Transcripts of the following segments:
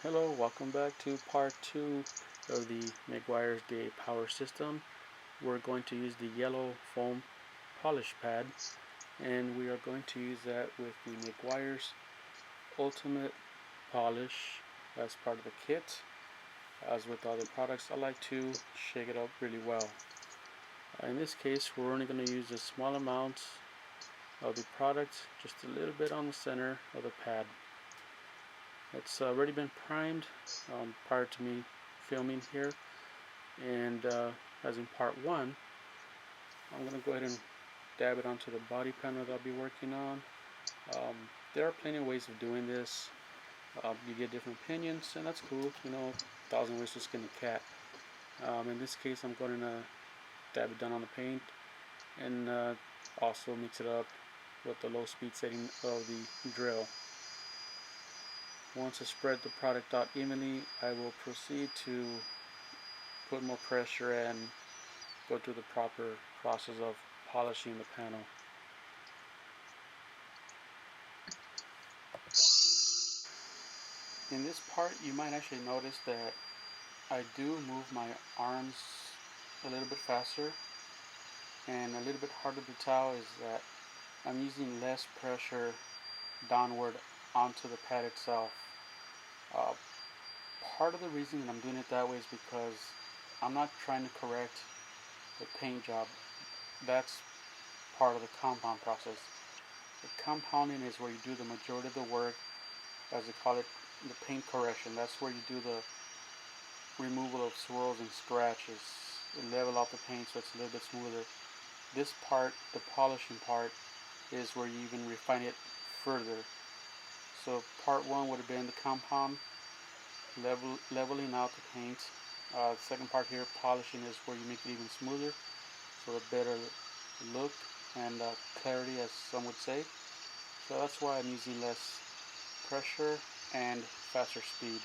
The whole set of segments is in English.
Hello, welcome back to part 2 of the Meguiars Day Power System. We're going to use the yellow foam polish pad, and we are going to use that with the Meguiars Ultimate Polish as part of the kit. As with other products, I like to shake it up really well. In this case, we're only going to use a small amount of the product, just a little bit on the center of the pad. It's already been primed prior to me filming here, and as in part 1, I'm going to go ahead and dab it onto the body panel that I'll be working on. There are plenty of ways of doing this. You get different opinions, and that's cool. 1,000 ways to skin a cat. In this case, I'm going to dab it down on the paint, and also mix it up with the low speed setting of the drill. Once I spread the product out evenly, I will proceed to put more pressure and go through the proper process of polishing the panel. In this part, you might actually notice that I do move my arms a little bit faster, and a little bit harder to tell is that I'm using less pressure downward onto the pad itself. Part of the reason that I'm doing it that way is because I'm not trying to correct the paint job. That's part of the compound process. The compounding is where you do the majority of the work, as they call it, the paint correction. That's where you do the removal of swirls and scratches. You level out the paint so it's a little bit smoother. This part, the polishing part, is where you even refine it further. So part 1 would have been the compound, leveling out the paint. The second part here, polishing, is where you make it even smoother, so a better look and clarity, as some would say. So that's why I'm using less pressure and faster speed.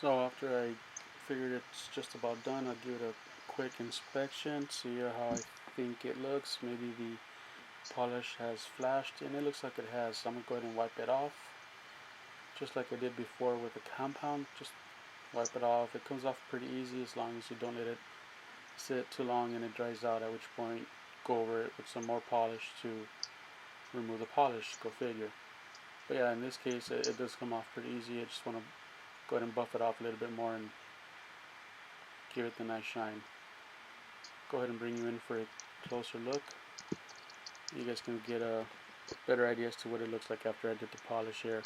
So after I figured it's just about done, I'll give it a quick inspection, see how I think it looks. Maybe the polish has flashed, and it looks like it has. So I'm going to go ahead and wipe it off, just like I did before with the compound. Just wipe it off. It comes off pretty easy as long as you don't let it sit too long and it dries out, at which point go over it with some more polish to remove the polish. Go figure. But yeah, in this case it does come off pretty easy. I just want to go ahead and buff it off a little bit more and give it the nice shine. Go ahead and bring you in for a closer look. You guys can get a better idea as to what it looks like after I did the polish here.